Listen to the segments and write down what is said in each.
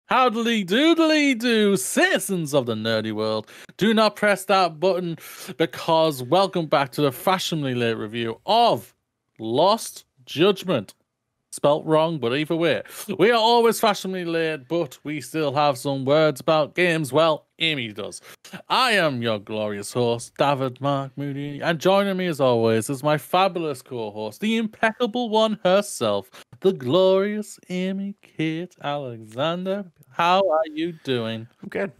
Howdly doodly do, citizens of the nerdy world. Do not press that button because welcome back to the fashionably late review of Lost Judgment. Spelt wrong, but either way. We are always fashionably late, but we still have some words about games. Well, Amy does. I am your glorious host, David Mark Moody, and joining me as always is my fabulous co-host, the impeccable one herself, the glorious Amy Kate Alexander. How are you doing? I'm good.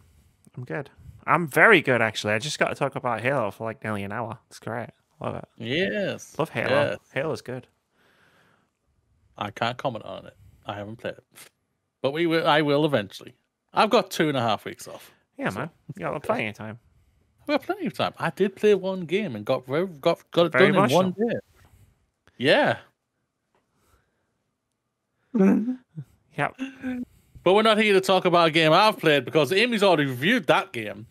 I'm very good, actually. I just got to talk about Halo for like nearly an hour. It's great. Love it. Yes. Love Halo. Yes. Halo's good. I can't comment on it. I haven't played it. But I will eventually. I've got 2.5 weeks off. Yeah, so, man. You got plenty of time. I've got plenty of time. I did play one game and got it done in one day. Yeah. Yep. But we're not here to talk about a game I've played because Amy's already reviewed that game.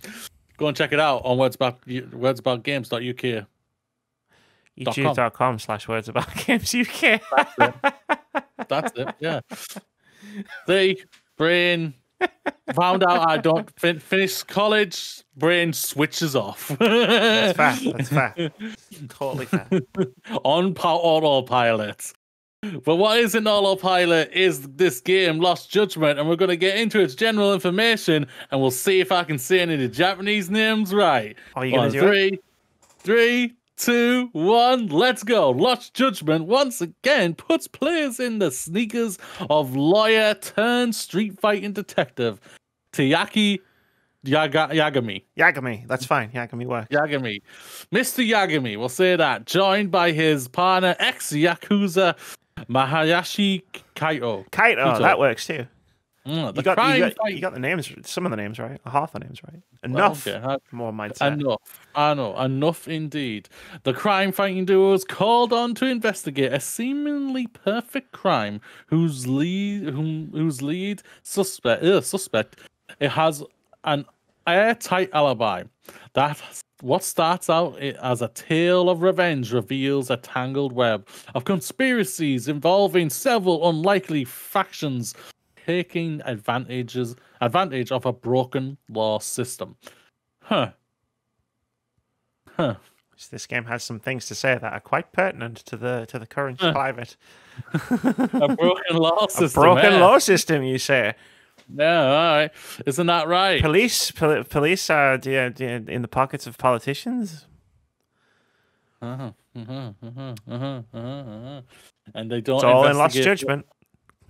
Go and check it out on wordsaboutgames.uk. youtube.com/wordsaboutgamesuk. That's it. Yeah. The brain found out I don't finish college. Brain switches off. That's fair. That's fair. Totally fair. On autopilot. But what isn't autopilot is this game, Lost Judgment, and we're going to get into its general information, and we'll see if I can say any of the Japanese names right. Are you going to do it? 3, 2, 1, let's go. Lost Judgment once again puts players in the sneakers of lawyer turned street fighting detective Tayaki Yagami. Yagami, that's fine. Yagami works. Yagami. Mr. Yagami, we'll say that, joined by his partner, ex-Yakuza Mahayashi Kaito. Kaito, that works too. You got the names, some of the names right, or half the names right. Enough. Okay. More mindset. Enough. I know. Enough indeed. The crime fighting duo is called on to investigate a seemingly perfect crime whose lead suspect it has an airtight alibi. That what starts out as a tale of revenge reveals a tangled web of conspiracies involving several unlikely factions taking advantage of a broken law system. This game has some things to say that are quite pertinent to the current climate. A broken law system. A broken law system, you say? Yeah, all right. Isn't that right? Police are in the pockets of politicians. And they don't. It's all in Lost Judgment.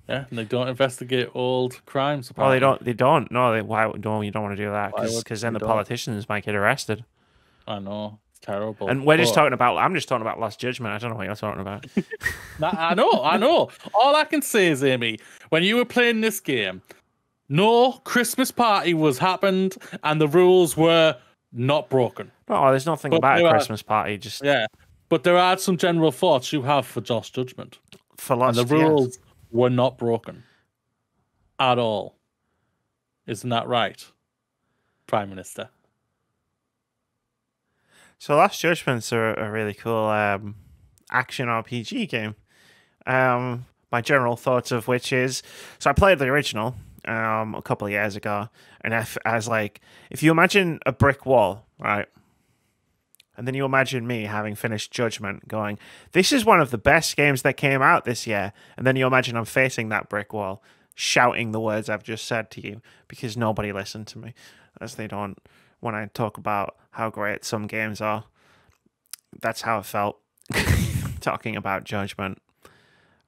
Yeah, and they don't investigate old crimes. Well, they don't. No, why? No, you don't want to do that because then the politicians might get arrested. I know. It's terrible. And I'm just talking about Lost Judgment. I don't know what you're talking about. I know. All I can say is, Amy, when you were playing this game, no Christmas party was happened, and the rules were not broken. No, there's nothing about a Christmas party. Yeah, but there are some general thoughts you have for Lost Judgment. For Lost, and the rules were not broken at all. Isn't that right, Prime Minister? So Lost Judgment's a really cool action RPG game. My general thoughts of which is, so I played the original a couple of years ago, and if you imagine a brick wall, right, and then you imagine me having finished Judgment going, this is one of the best games that came out this year, and then you imagine I'm facing that brick wall shouting the words I've just said to you because nobody listened to me, as they don't when I talk about how great some games are. That's how it felt talking about Judgment.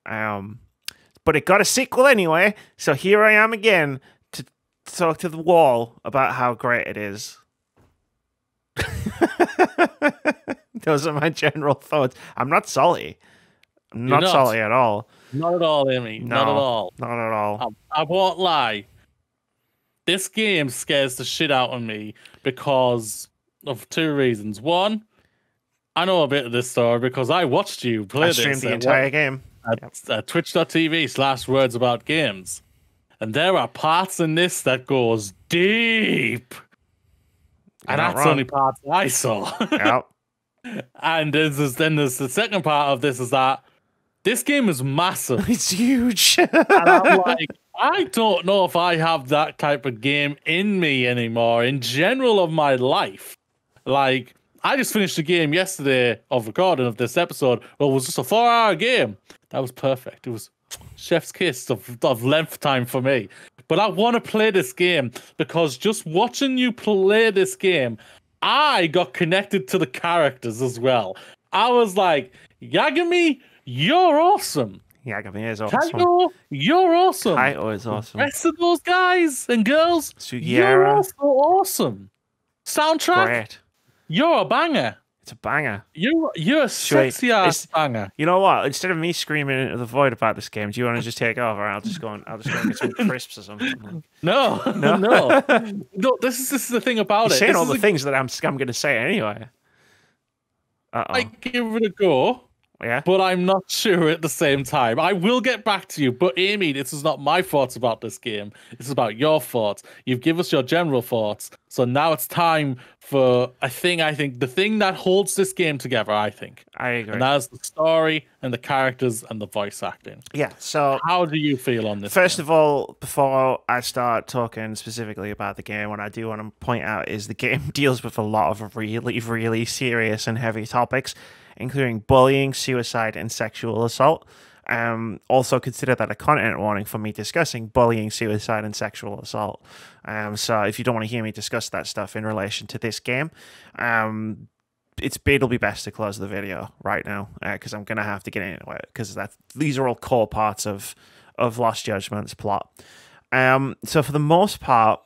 But it got a sequel anyway, so here I am again to talk to the wall about how great it is. Those are my general thoughts. I'm not salty. I'm not salty at all. Not at all, Amy. No, not at all. Not at all. I won't lie. This game scares the shit out of me because of two reasons. One, I know a bit of this story because I watched you play this. I streamed the entire game. At twitch.tv/wordsaboutgames. And there are parts in this that goes deep. And that's the only parts I saw. Yep. And there's the second part of this is that this game is massive. It's huge. And I don't know if I have that type of game in me anymore. In general of my life, like I just finished a game yesterday of recording of this episode. Well, it was just a 4-hour game. That was perfect. It was chef's kiss of length time for me. But I want to play this game because just watching you play this game, I got connected to the characters as well. I was like, Yagami, you're awesome. Yagami is awesome. Kaito, you're awesome. Kaito is awesome. The rest of those guys and girls, Sugiura. you're also awesome. Soundtrack, Great. you're a banger. It's a banger. You're a sexy ass banger. You know what? Instead of me screaming into the void about this game, do you want to just take over? I'll just go and get some crisps or something. No. No. This is the thing about You're it. saying This all is the things that I'm going to say anyway. I give it a go. Yeah. But I'm not sure at the same time. I will get back to you. But Amy, this is not my thoughts about this game. This is about your thoughts. You've given us your general thoughts. So now it's time for I think the thing that holds this game together, I think. I agree. And that's the story and the characters and the voice acting. Yeah. So how do you feel on this? First of all, before I start talking specifically about the game, what I do want to point out is the game deals with a lot of really, really serious and heavy topics, including bullying, suicide, and sexual assault. Also consider that a content warning for me discussing bullying, suicide, and sexual assault. So if you don't want to hear me discuss that stuff in relation to this game, it'll be best to close the video right now because I'm gonna have to get into it because these are all core parts of Lost Judgment's plot. So for the most part,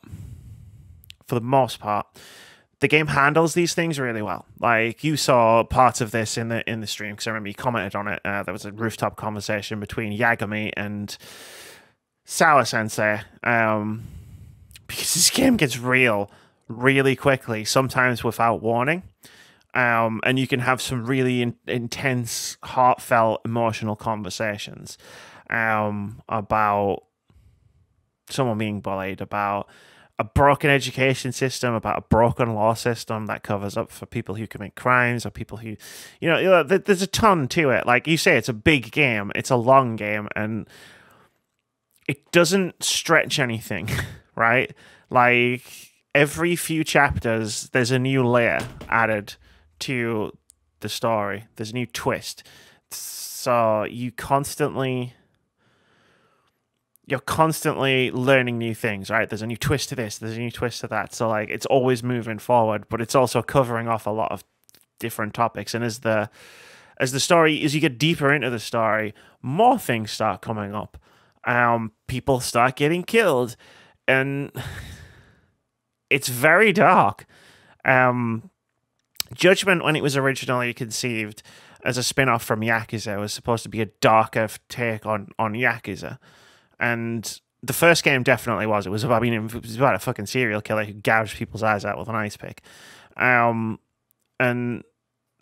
the game handles these things really well. Like you saw parts of this in the stream because I remember you commented on it. There was a rooftop conversation between Yagami and Sour Sensei. Because this game gets real really quickly, sometimes without warning. And you can have some really intense, heartfelt, emotional conversations about someone being bullied, about a broken education system, about a broken law system that covers up for people who commit crimes or people who, there's a ton to it. Like you say, it's a big game, it's a long game, and it doesn't stretch anything, right? Like every few chapters, there's a new layer added to the story. There's a new twist. So you're constantly learning new things, right? There's a new twist to this, there's a new twist to that. So like it's always moving forward, but it's also covering off a lot of different topics. And as you get deeper into the story, more things start coming up. People start getting killed, and it's very dark. Judgment, when it was originally conceived as a spin-off from Yakuza, was supposed to be a darker take on Yakuza. And the first game definitely was. It was about a fucking serial killer who gouged people's eyes out with an ice pick. And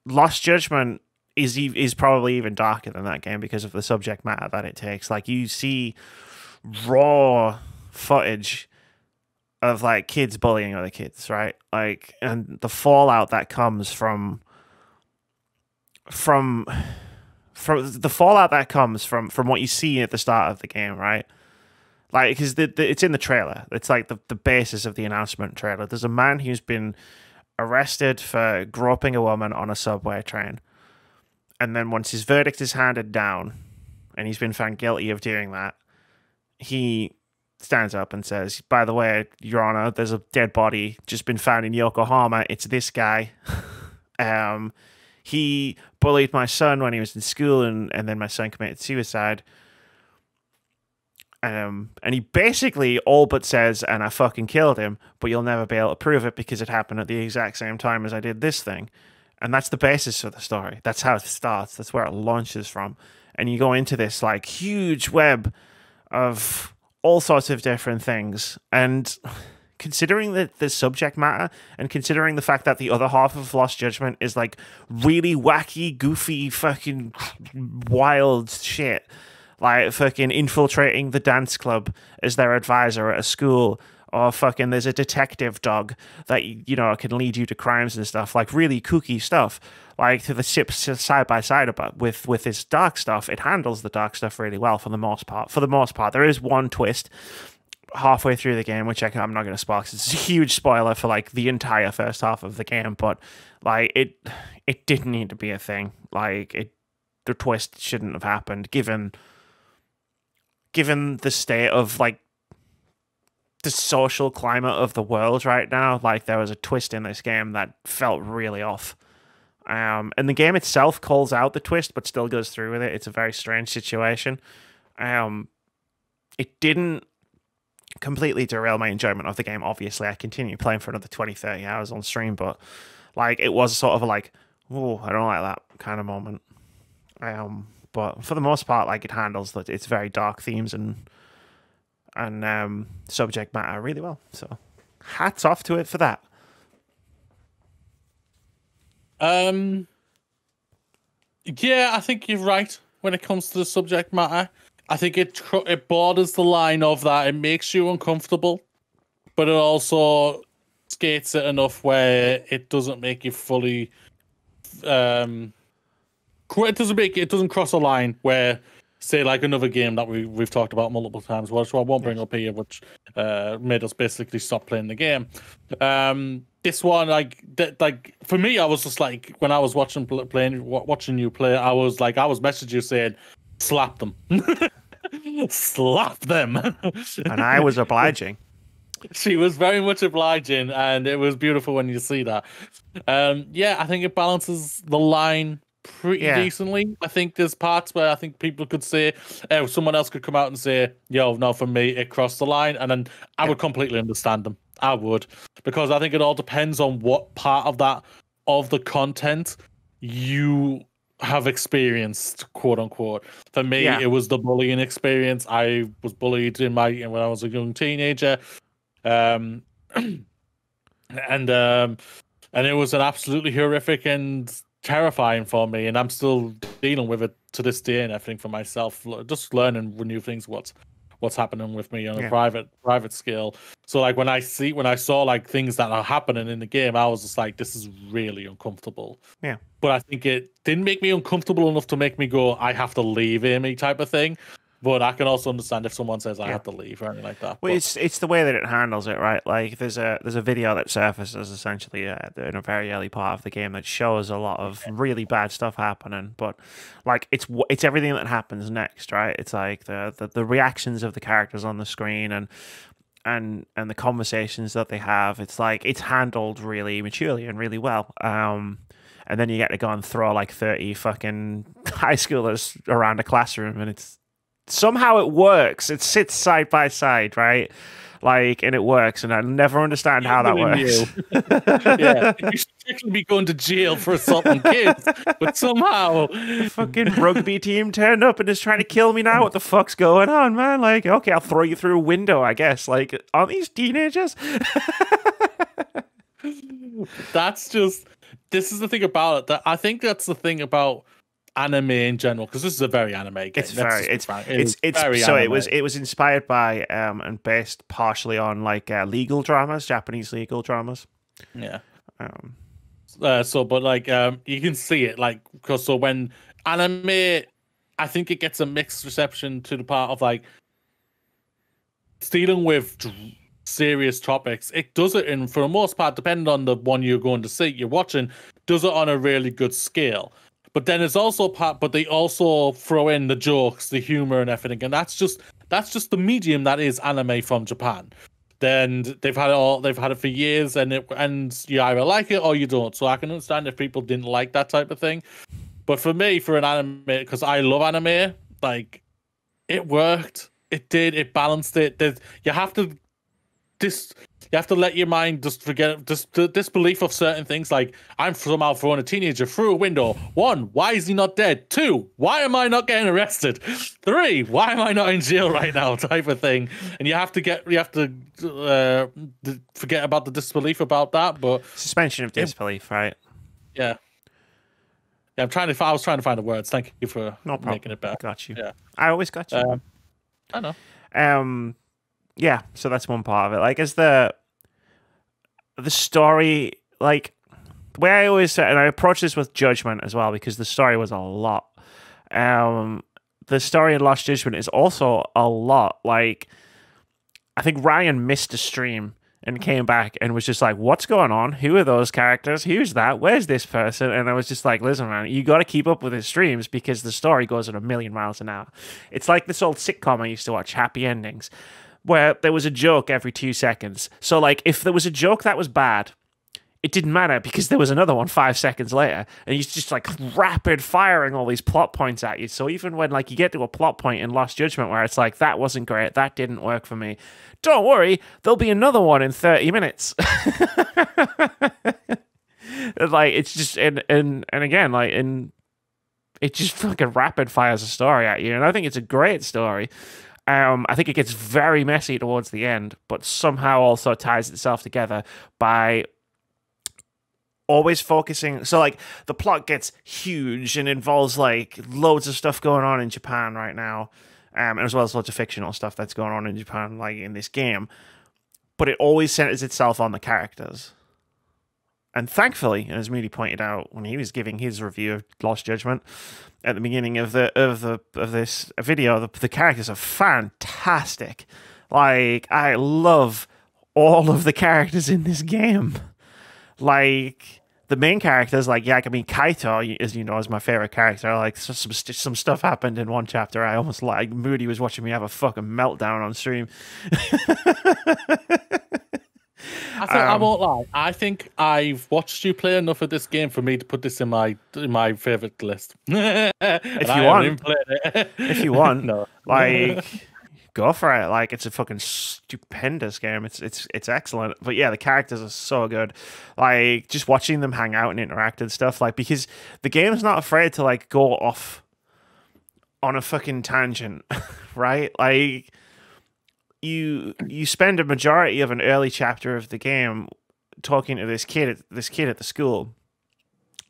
Lost Judgment is probably even darker than that game because of the subject matter that it takes. Like you see raw footage of like kids bullying other kids, right? Like, and the fallout that comes from the fallout that comes from what you see at the start of the game, right? Like, because it's in the trailer. It's like the basis of the announcement trailer. There's a man who's been arrested for groping a woman on a subway train. And then once his verdict is handed down and he's been found guilty of doing that, he stands up and says, by the way, Your Honor, there's a dead body just been found in Yokohama. It's this guy. He bullied my son when he was in school, and then my son committed suicide. And he basically all but says, and I fucking killed him, but you'll never be able to prove it because it happened at the exact same time as I did this thing. And that's the basis of the story. That's how it starts. That's where it launches from. And you go into this like huge web of all sorts of different things. And considering the subject matter and considering the fact that the other half of Lost Judgment is like really wacky, goofy, fucking wild shit, like fucking infiltrating the dance club as their advisor at a school, or fucking there's a detective dog that you know can lead you to crimes and stuff, like really kooky stuff. Like to the ships side by side about with this dark stuff, it handles the dark stuff really well for the most part. For the most part, there is one twist halfway through the game, which I'm not going to spoil because it's a huge spoiler for like the entire first half of the game. But like it didn't need to be a thing. Like the twist shouldn't have happened given the state of like the social climate of the world right now. Like there was a twist in this game that felt really off. And the game itself calls out the twist, but still goes through with it. It's a very strange situation. It didn't completely derail my enjoyment of the game. Obviously, I continue playing for another 20, 30 hours on stream, but like it was sort of like, oh, I don't like that kind of moment. But for the most part, like it handles that it's very dark themes and subject matter really well. So hats off to it for that. Yeah, I think you're right when it comes to the subject matter. I think it borders the line of that. It makes you uncomfortable, but it also skates it enough where it doesn't make you fully. It doesn't cross a line where, say, like another game that we've talked about multiple times, which I won't bring up here, which made us basically stop playing the game. This one, like for me, I was just like when I was watching you play, I was messaging you saying, slap them. Slap them. And I was obliging. She was very much obliging, and it was beautiful when you see that. Yeah, I think it balances the line pretty decently. I think there's parts where I think people could say, someone else could come out and say, yo, no, for me, it crossed the line. And then I would completely understand them. I would. Because I think it all depends on what part of the content you have experienced, quote unquote. For me, it was the bullying experience. I was bullied when I was a young teenager. And it was an absolutely horrific and terrifying for me, and I'm still dealing with it to this day and everything for myself, just learning new things, what's happening with me on a private scale. So like when I saw like things that are happening in the game, I was just like, this is really uncomfortable. Yeah. But I think it didn't make me uncomfortable enough to make me go, I have to leave Amy type of thing. But I can also understand if someone says I have to leave or anything like that. Well, it's the way that it handles it, right? Like there's a video that surfaces essentially in a very early part of the game that shows a lot of really bad stuff happening. But like it's everything that happens next, right? It's like the reactions of the characters on the screen and the conversations that they have. It's like it's handled really maturely and really well. And then you get to go and throw like 30 fucking high schoolers around a classroom, and somehow it works. It sits side by side, right? Like, and it works, and I never understand how that works. Yeah, you should actually be going to jail for assaulting kids, but somehow the fucking rugby team turned up and is trying to kill me now. What the fuck's going on, man? Like, okay, I'll throw you through a window, I guess. Like, aren't these teenagers? This is the thing about it. I think that's the thing about anime in general, because this is a very anime game. It's very anime. It was inspired by and based partially on like legal dramas, Japanese legal dramas. Yeah. But like you can see it like because when anime, I think it gets a mixed reception to the part of like it's dealing with serious topics. It does it in, for the most part, depending on the one you're going to see, you're watching, does it on a really good scale. But then it's also but they also throw in the jokes, the humor, and everything, and that's just the medium that is anime from Japan. Then they've had it for years, and you either like it or you don't. So I can understand if people didn't like that type of thing. But for me, for an anime, because I love anime, like it worked. It did. It balanced it. You have to let your mind just forget disbelief of certain things. Like, I'm somehow throwing a teenager through a window. 1, why is he not dead? 2, why am I not getting arrested? 3, why am I not in jail right now? Type of thing. And you have to forget about the disbelief about that. But suspension of disbelief, right? Yeah. Yeah, I was trying to find the words. Thank you for making it better. Got you. Yeah. I always got you. I know. Yeah, so that's one part of it. Like, as the story, like, the way I always say, and I approach this with Judgment as well, because the story was a lot. The story in Lost Judgment is also a lot. Like, I think Ryan missed a stream and came back and was just like, "What's going on? Who are those characters? Who's that? Where's this person?" And I was just like, "Listen, man, you got to keep up with his streams because the story goes at a million miles an hour." It's like this old sitcom I used to watch, Happy Endings, where there was a joke every 2 seconds. So, like, if there was a joke that was bad, it didn't matter because there was another one 5 seconds later, and he's just like rapid firing all these plot points at you. So even when like you get to a plot point in Lost Judgment where it's like, that wasn't great, that didn't work for me, don't worry, there'll be another one in 30 minutes. Like, it's just and again, like, and it just fucking rapid fires a story at you, and I think it's a great story. I think it gets very messy towards the end, but somehow also ties itself together by always focusing. So, like, the plot gets huge and involves like loads of stuff going on in Japan right now, as well as loads of fictional stuff that's going on in Japan, like in this game. But it always centers itself on the characters. And thankfully, and as Moody pointed out when he was giving his review of Lost Judgment at the beginning of this video, the characters are fantastic. Like, I love all of the characters in this game. Like, the main characters, like Yagami Kaito, as you know, is my favorite character. Like, some stuff happened in one chapter. I almost, like, Moody was watching me have a fucking meltdown on stream. I won't lie. I think I've watched you play enough of this game for me to put this in my favorite list. If you want, no. Like, go for it. Like, it's a fucking stupendous game. It's excellent. But yeah, the characters are so good. Like, just watching them hang out and interact and stuff. Like, because the game's not afraid to like go off on a fucking tangent, right? Like, you spend a majority of an early chapter of the game talking to this kid at the school,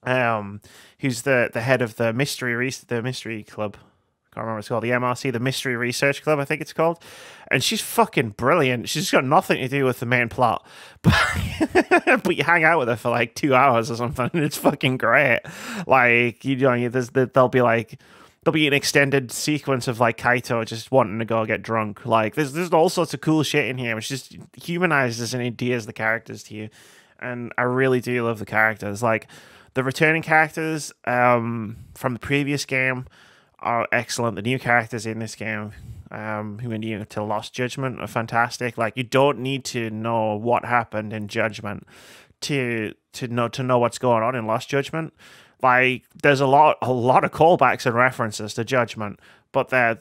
who's the head of the mystery club. I can't remember what it's called, the MRC, the Mystery Research Club, I think it's called. And she's fucking brilliant. She's got nothing to do with the main plot, but but you hang out with her for like 2 hours or something, and it's fucking great. Like, you know, there'll be an extended sequence of like Kaito just wanting to go get drunk. Like, there's all sorts of cool shit in here, which just humanizes and endears the characters to you. And I really do love the characters. Like, the returning characters from the previous game are excellent. The new characters in this game, who are new to Lost Judgment, are fantastic. Like, you don't need to know what happened in Judgment to know what's going on in Lost Judgment. Like, there's a lot of callbacks and references to Judgment, but they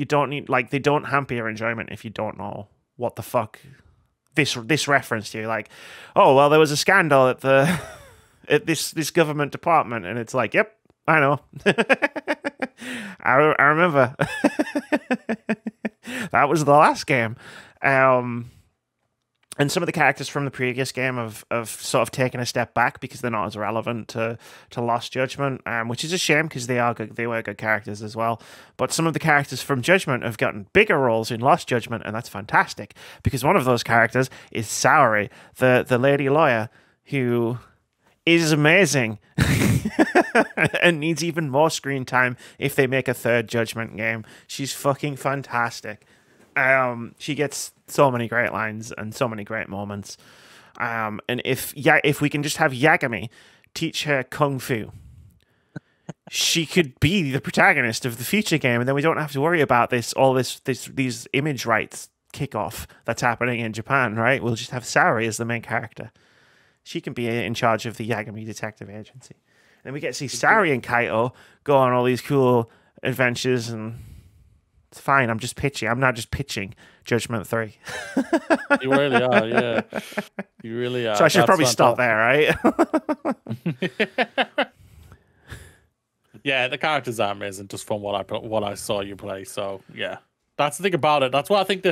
don't hamper your enjoyment if you don't know what the fuck this reference to. Like, oh well, there was a scandal at the at this government department, and it's like, yep, I know. I remember. That was the last game. And some of the characters from the previous game have sort of taken a step back because they're not as relevant to Lost Judgment, which is a shame because they were good characters as well. But some of the characters from Judgment have gotten bigger roles in Lost Judgment, and that's fantastic because one of those characters is Saori, the lady lawyer, who is amazing and needs even more screen time if they make a third Judgment game. She's fucking fantastic. She gets so many great lines and so many great moments. And if we can just have Yagami teach her kung fu, she could be the protagonist of the future game, and then we don't have to worry about these image rights kickoff that's happening in Japan, right? We'll just have Saori as the main character. She can be in charge of the Yagami Detective Agency. And we get to see Saori and Kaito go on all these cool adventures, and it's fine. I'm not just pitching Judgment 3. You really are, yeah. You really are. So I should probably stop there, right? Yeah, the characters are amazing just from what I saw you play. So yeah, that's the thing about it. That's why I think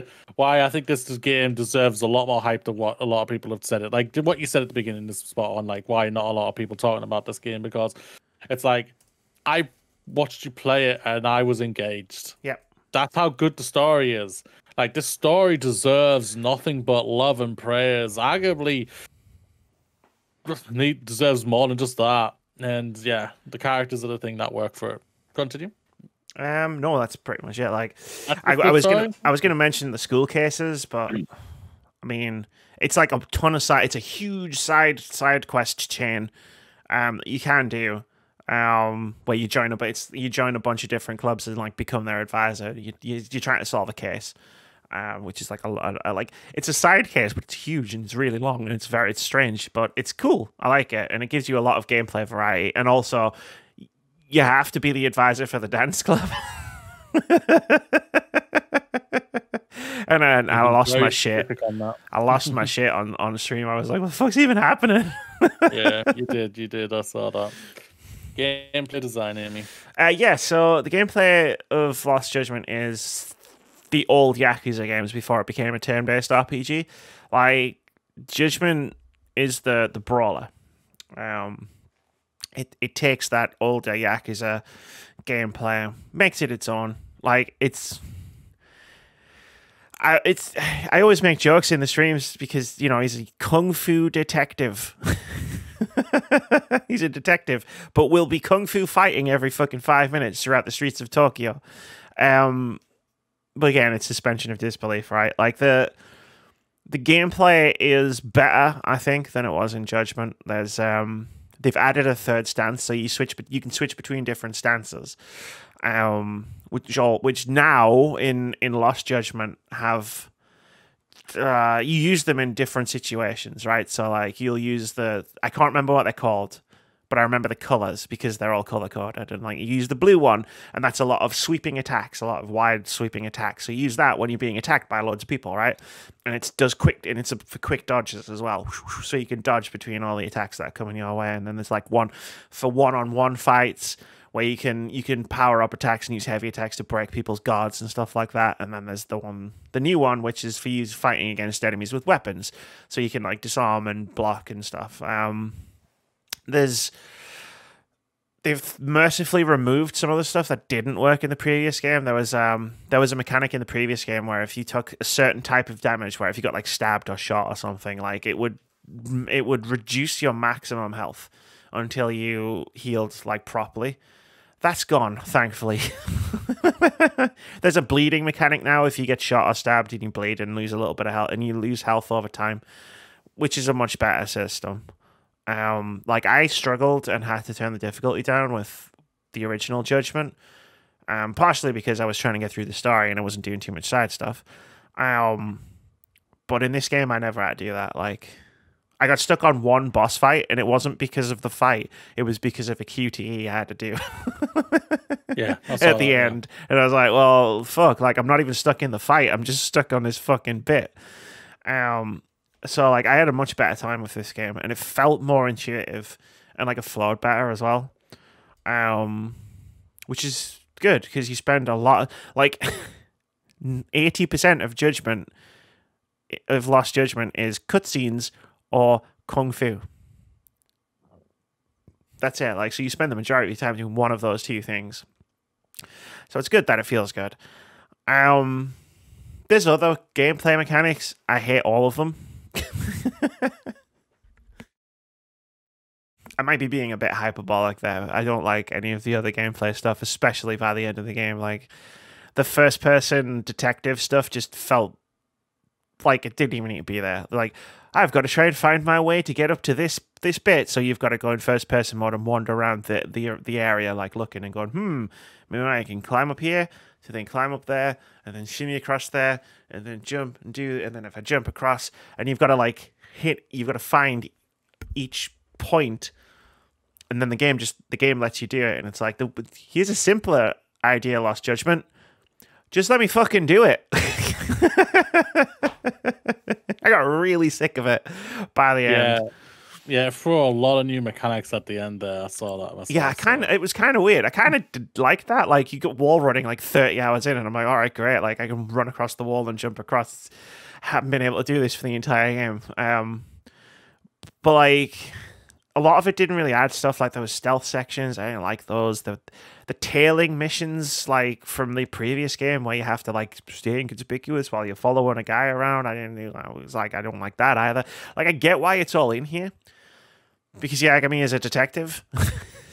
this game deserves a lot more hype than what a lot of people have said it. Like what you said at the beginning is spot on. Like, why not a lot of people talking about this game? Because it's like, I watched you play it and I was engaged. Yep. That's how good the story is. Like, this story deserves nothing but love and praise. Arguably, it deserves more than just that. And yeah, the characters are the thing that work for it. Continue. No, that's pretty much it. Like, That's I, the I good was story. gonna mention the school cases, but I mean, it's like a ton of side. It's a huge side quest chain. You can do. Where you join you join a bunch of different clubs and like become their advisor. You're trying to solve a case. Which is like like it's a side case, but it's huge and it's really long and it's strange, but it's cool. I like it, and it gives you a lot of gameplay variety. And also, you have to be the advisor for the dance club. And then I lost my shit. I lost my shit on stream. I was like, "What the fuck's even happening?" Yeah, you did. I saw that. Gameplay design, Amy. Yeah. So the gameplay of Lost Judgment is the old Yakuza games before it became a turn-based RPG. Like, Judgment is the brawler. It takes that older Yakuza gameplay, makes it its own. Like, I always make jokes in the streams because, you know, he's a kung fu detective. He's a detective, but will be kung fu fighting every fucking 5 minutes throughout the streets of Tokyo. But again, it's suspension of disbelief, right? Like, the gameplay is better, I think, than it was in Judgment. There's they've added a third stance, so you can switch between different stances. Which now in Lost Judgment have you use them in different situations, right? So like you'll use I can't remember what they're called, but I remember the colors because they're all color coded. And like you use the blue one, and that's a lot of sweeping attacks, a lot of wide sweeping attacks. So you use that when you're being attacked by loads of people, right? And it does for quick dodges as well. So you can dodge between all the attacks that are coming your way. And then there's like one for one-on-one fights where you can power up attacks and use heavy attacks to break people's guards and stuff like that. And then there's the new one, which is for you fighting against enemies with weapons, so you can like disarm and block and stuff. They've mercifully removed some of the stuff that didn't work in the previous game. There was a mechanic in the previous game where if you took a certain type of damage, where if you got like stabbed or shot or something, like it would reduce your maximum health until you healed like properly. That's gone, thankfully. There's a bleeding mechanic now. If you get shot or stabbed and you bleed and lose a little bit of health, and you lose health over time, which is a much better system. Like I struggled and had to turn the difficulty down with the original Judgment, partially because I was trying to get through the story and I wasn't doing too much side stuff. But in this game, I never had to do that. Like, I got stuck on one boss fight, and it wasn't because of the fight. It was because of a QTE I had to do. Yeah, at the end. Yeah. And I was like, well, fuck, like, I'm not even stuck in the fight. I'm just stuck on this fucking bit. So, like, I had a much better time with this game, and it felt more intuitive, and, like, it flowed better as well. Which is good, because you spend a lot, like, 80% of Judgment, of Lost Judgment, is cutscenes or kung fu. That's it. Like, so you spend the majority of your time doing one of those two things. So it's good that it feels good. There's other gameplay mechanics. I hate all of them. I might be being a bit hyperbolic there. I don't like any of the other gameplay stuff, especially by the end of the game. Like, the first-person detective stuff just felt like it didn't even need to be there. Like, I've got to try and find my way to get up to this bit, so you've got to go in first-person mode and wander around the area, like, looking and going, maybe I can climb up here, so then climb up there, and then shimmy across there, and then jump and then if I jump across, and you've got to, like, you've got to find each point, and then the game lets you do it, and it's like, here's a simpler idea, Lost Judgment. Just let me fucking do it. I got really sick of it by the end. Yeah, threw a lot of new mechanics at the end there. I saw that myself. Yeah, it was kind of weird. I kind of did like that. Like, you got wall running like 30 hours in, and I'm like, all right, great. Like, I can run across the wall and jump across. Haven't been able to do this for the entire game. But like, a lot of it didn't really add stuff. Like those stealth sections, I didn't like those. The tailing missions, like from the previous game, where you have to like stay inconspicuous while you're following a guy around. I was like, I don't like that either. Like, I get why it's all in here, because Yagami is a detective,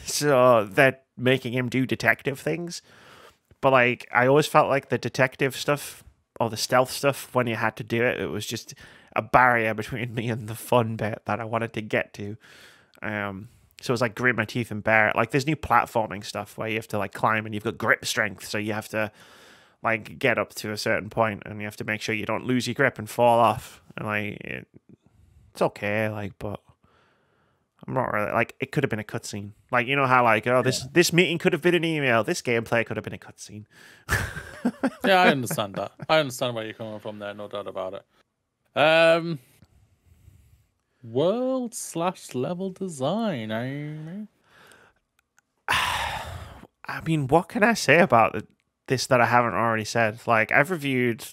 so they're making him do detective things. But like, I always felt like the detective stuff or the stealth stuff, when you had to do it, it was just a barrier between me and the fun bit that I wanted to get to. So it's like grit my teeth and bear it. Like, there's new platforming stuff where you have to like climb, and you've got grip strength, so you have to like get up to a certain point, and you have to make sure you don't lose your grip and fall off. And like, it's okay, like, but I'm not really like, it could have been a cutscene. Like, you know how like, oh, this meeting could have been an email, this gameplay could have been a cutscene. Yeah, I understand that. I understand where you're coming from there, no doubt about it. World/level design. I mean, what can I say about this that I haven't already said? Like, I've reviewed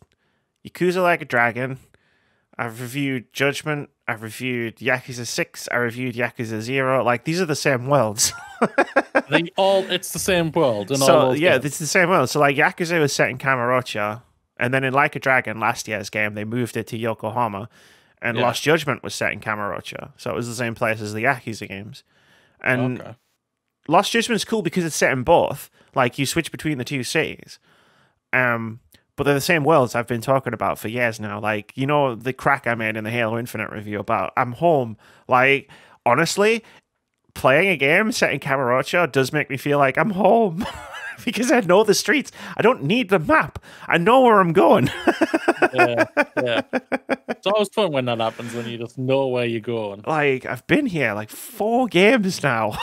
Yakuza Like a Dragon, I've reviewed Judgment, I've reviewed Yakuza 6, I reviewed Yakuza 0. Like, these are the same worlds. It's the same world. So, yeah, it's the same world. So, like, Yakuza was set in Kamurocho, and then in Like a Dragon, last year's game, they moved it to Yokohama. And Lost Judgment was set in Kamurocho, so it was the same place as the Yakuza games. And Lost Judgment's cool because it's set in both. Like, you switch between the two cities. But they're the same worlds I've been talking about for years now. Like, you know, the crack I made in the Halo Infinite review about I'm home. Like, honestly, playing a game set in Kamurocho does make me feel like I'm home. Because I know the streets. I don't need the map. I know where I'm going. Yeah. It's always fun when that happens, when you just know where you're going. Like, I've been here like 4 games now.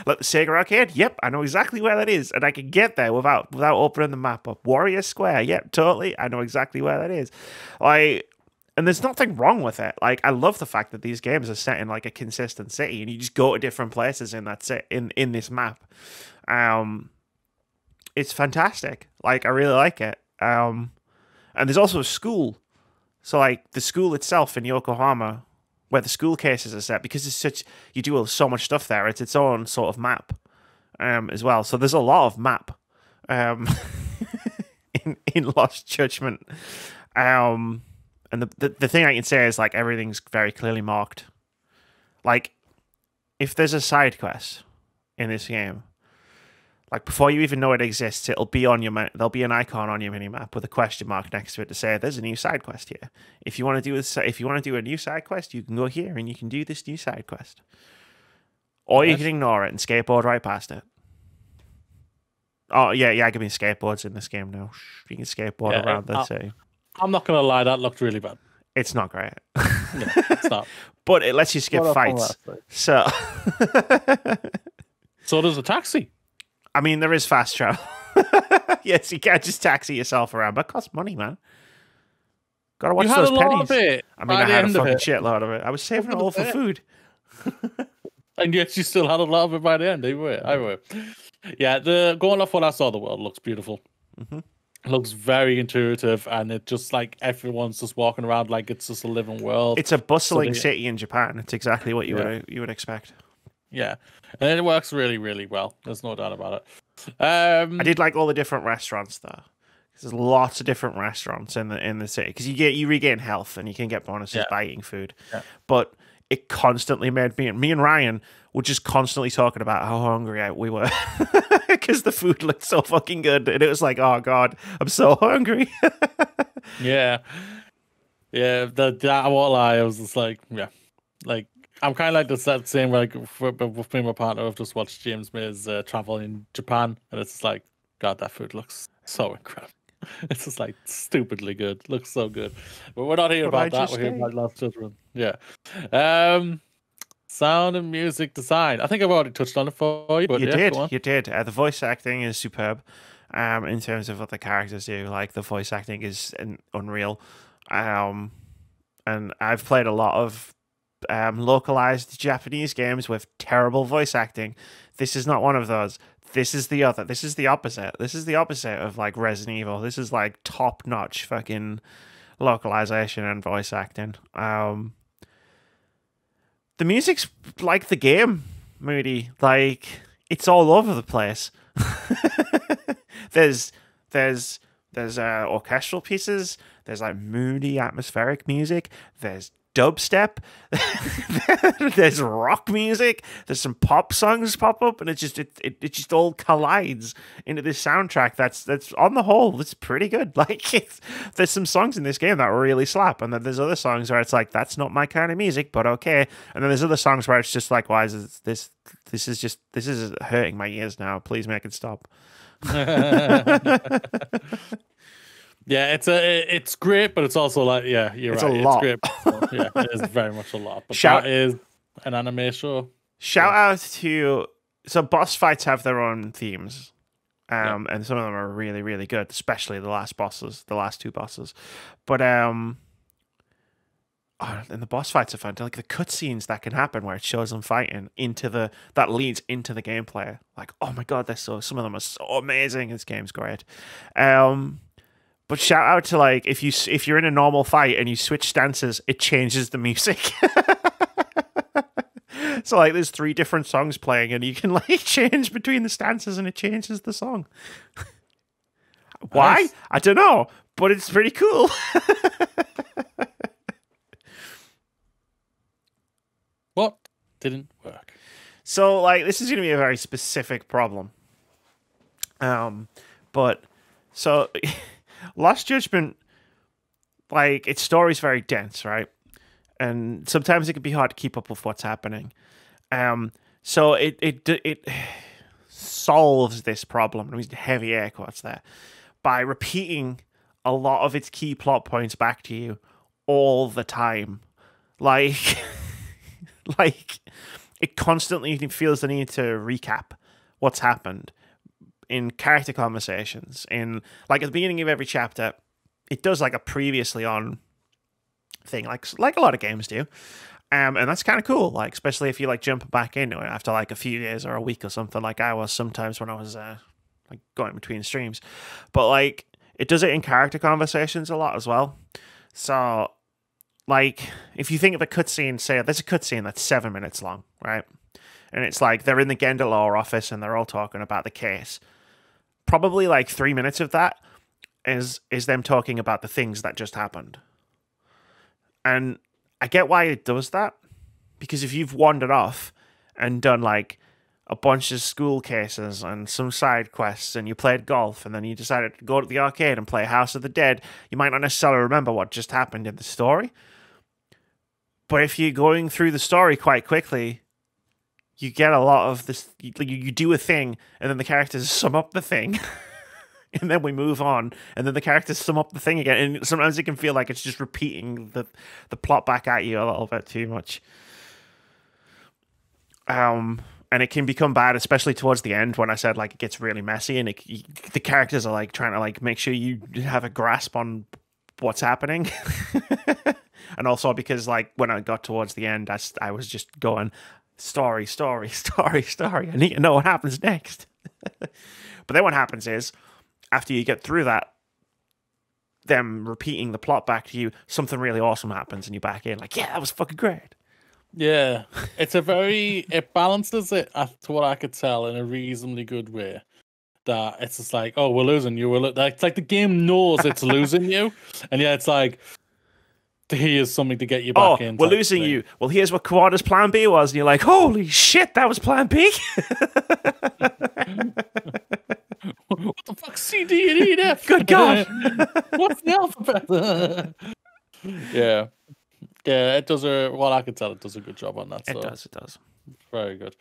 Like the Sega Arcade, yep, I know exactly where that is, and I can get there without opening the map up. Warrior Square, yep, totally, I know exactly where that is. Like, and there's nothing wrong with it. Like, I love the fact that these games are set in like a consistent city, and you just go to different places in that in this map. It's fantastic. Like, I really like it. And there's also a school. So like the school itself in Yokohama, where the school cases are set, because it's such, you do so much stuff there. It's its own sort of map, as well. So there's a lot of map, in Lost Judgment. And the thing I can say is like everything's very clearly marked. Like, if there's a side quest in this game, like before you even know it exists, it'll be on your there'll be an icon on your minimap with a question mark next to it to say there's a new side quest here. If you want to do a new side quest, you can go here and you can do this new side quest, or you can ignore it and skateboard right past it. Oh yeah, give me skateboards in this game now. You can skateboard around the city. I'm not gonna lie, that looked really bad. It's not great. No, it's not. But it lets you skip fights. So there's a taxi. I mean, there is fast travel. Yes, you can't just taxi yourself around, but it costs money, man. Gotta watch those pennies. I mean, I had a fucking shitload of it. I was saving it all for food. And yet you still had a lot of it by the end. Anyway. Yeah, going off what I saw, the world looks beautiful. Mm-hmm. It looks very intuitive, and it just like everyone's just walking around like it's just a living world. It's a bustling city in Japan. It's exactly what you would expect. Yeah, and it works really, really well. There's no doubt about it. I did like all the different restaurants though. There's lots of different restaurants in the city because you regain health and you can get bonuses by eating food. Yeah. But it constantly made me and Ryan were just constantly talking about how hungry we were because the food looked so fucking good, and it was like, oh god, I'm so hungry. Yeah. I won't lie. I was just like, like. I'm kind of like the same, like with me and my partner. I've just watched James May's travel in Japan, and it's just like, God, that food looks so incredible. It's just like stupidly good. Looks so good. But we're not here about that. We're here about Lost Judgment. Yeah. Sound and music design. I think I've already touched on it for you. But you did. The voice acting is superb. In terms of what the characters do, like the voice acting is unreal. And I've played a lot of localized Japanese games with terrible voice acting. This is not one of those. This is the other. This is the opposite. This is the opposite of like Resident Evil. This is like top notch fucking localization and voice acting. The the music's like the game, Moody. Like, it's all over the place. there's orchestral pieces. There's like moody, atmospheric music. There's dubstep. There's rock music. There's some pop songs pop up, and it just all collides into this soundtrack. That's on the whole, it's pretty good. Like, there's some songs in this game that really slap, and then there's other songs where it's like, that's not my kind of music, but okay. And then there's other songs where it's just like, why is this is hurting my ears now? Please make it stop. Yeah, it's great, but it's also like, yeah, you're it's right. A lot. It's great. Yeah, it is very much a lot. But that is an anime show. Shout out to boss fights have their own themes, and some of them are really, really good, especially the last two bosses. But and the boss fights are fun. Like the cutscenes that can happen where it shows them fighting that leads into the gameplay. Like, oh my god, some of them are so amazing. This game's great. But shout out to, like, if you're in a normal fight and you switch stances, it changes the music. So, like, there's 3 different songs playing, and you can, like, change between the stances, and it changes the song. Why? Nice. I don't know, but it's pretty cool. What didn't work? So, like, this is going to be a very specific problem. But so. Lost Judgment, like, its story's very dense, right? And sometimes it can be hard to keep up with what's happening. So it solves this problem, I'm using heavy air quotes there, by repeating a lot of its key plot points back to you all the time. Like, like it constantly feels the need to recap what's happened in character conversations. In, like, at the beginning of every chapter, it does like a previously on thing, like a lot of games do, and that's kind of cool. Like, especially if you like jump back into it after like a few days or a week or something, like I was sometimes when I was like going between streams. But like, it does it in character conversations a lot as well. So, like, if you think of a cutscene, say there's a cutscene that's 7 minutes long, right? And it's like they're in the Gendalaw office and they're all talking about the case. Probably like 3 minutes of that is them talking about the things that just happened. And I get why it does that, because if you've wandered off and done like a bunch of school cases and some side quests, and you played golf, and then you decided to go to the arcade and play House of the Dead, you might not necessarily remember what just happened in the story. But if you're going through the story quite quickly, you get a lot of this. You do a thing, and then the characters sum up the thing, and then we move on, and then the characters sum up the thing again. And sometimes it can feel like it's just repeating the plot back at you a little bit too much. And it can become bad, especially towards the end when I said like it gets really messy, and the characters are like trying to like make sure you have a grasp on what's happening. And also because like when I got towards the end, I was just going story. I need to know what happens next. But then what happens is, after you get through that, them repeating the plot back to you, something really awesome happens, and you're back in like, yeah, that was fucking great. Yeah, it balances it, to what I could tell, in a reasonably good way. That it's just like, oh, we're losing you. It's like the game knows it's losing you, and yeah, it's like, here's something to get you back in. We're losing you. Well, here's what Quada's plan B was, and you're like, holy shit, that was plan B. What the fuck, C, D, and E, and F? Good God. What's the alphabet? Yeah. Yeah, it does I can tell, it does a good job on that. It does. Very good.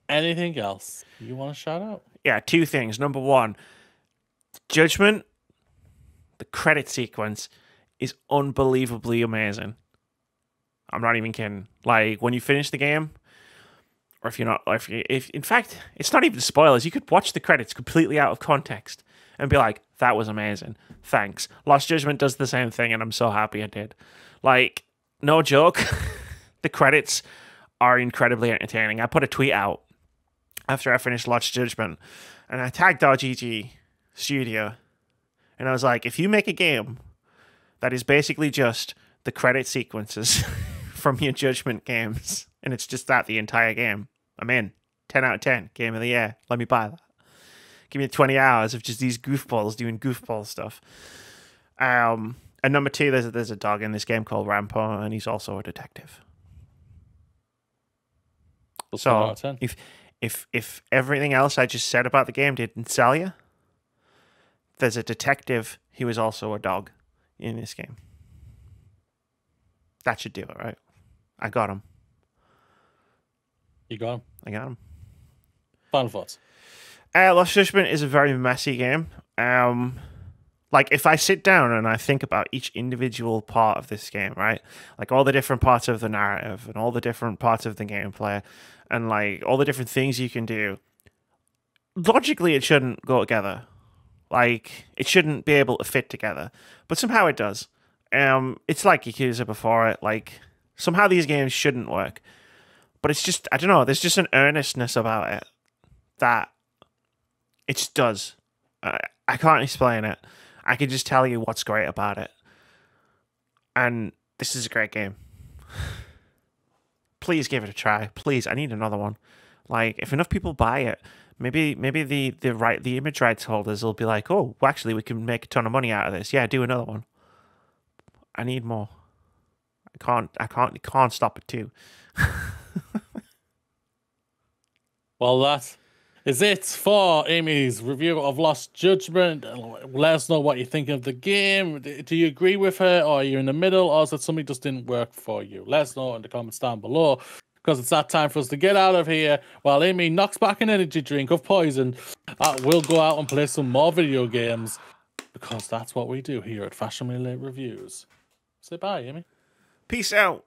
Anything else you want to shout out? Yeah, 2 things. Number 1, Judgment, the credit sequence is unbelievably amazing. I'm not even kidding. Like, when you finish the game, or if in fact, it's not even spoilers. You could watch the credits completely out of context and be like, that was amazing. Thanks. Lost Judgment does the same thing, and I'm so happy I did. Like, no joke, the credits are incredibly entertaining. I put a tweet out after I finished Lost Judgment, and I tagged RGG Studio, and I was like, if you make a game that is basically just the credit sequences from your Judgment games, and it's just that the entire game, I'm in. 10 out of 10. Game of the year. Let me buy that. Give me 20 hours of just these goofballs doing goofball stuff. And number 2, there's a dog in this game called Rampo, and he's also a detective. So if everything else I just said about the game didn't sell you, there's a detective who is also a dog in this game. That should do it, right? I got him. You got him? I got him. Final thoughts? Lost Judgment is a very messy game. Like, if I sit down and I think about each individual part of this game, right? Like, all the different parts of the narrative and all the different parts of the gameplay and, like, all the different things you can do, logically, it shouldn't go together. Like, it shouldn't be able to fit together. But somehow it does. It's like Yakuza before it. Like, somehow these games shouldn't work. But it's just, I don't know, there's just an earnestness about it that it just does. I can't explain it. I can just tell you what's great about it. And this is a great game. Please give it a try. Please, I need another one. Like, if enough people buy it, maybe the image rights holders will be like, oh, well, actually, we can make a ton of money out of this. Yeah, do another one. I need more. I can't stop at 2. Well, that is it for Amy's review of Lost Judgment. Let us know what you think of the game. Do you agree with her, or are you in the middle, or is it something just didn't work for you? Let us know in the comments down below, because it's that time for us to get out of here while Amy knocks back an energy drink of poison. We'll go out and play some more video games, because that's what we do here at Fashionably Late Reviews. Say bye, Amy. Peace out.